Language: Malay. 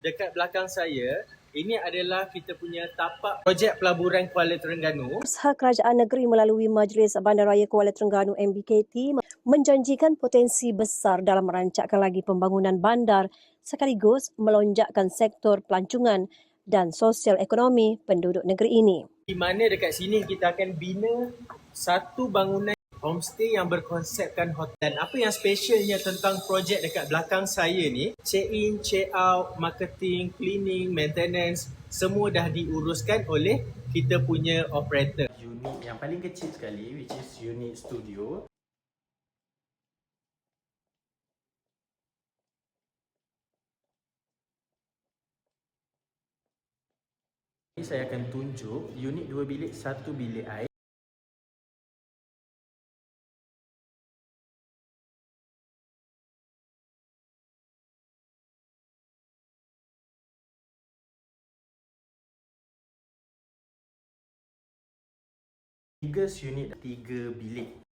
Dekat belakang saya, ini adalah kita punya tapak projek pelaburan Kuala Terengganu. Usaha Kerajaan Negeri melalui Majlis Bandaraya Kuala Terengganu MBKT menjanjikan potensi besar dalam merancangkan lagi pembangunan bandar sekaligus melonjakkan sektor pelancongan dan sosial ekonomi penduduk negeri ini. Di mana dekat sini kita akan bina satu bangunan homestay yang berkonsepkan hotel. Dan apa yang specialnya tentang projek dekat belakang saya ni, check in, check out, marketing, cleaning, maintenance, semua dah diuruskan oleh kita punya operator. Unit yang paling kecil sekali, which is unit studio. Saya akan tunjuk unit 2 bilik, 1 bilik air. Tiga unit, 3 bilik.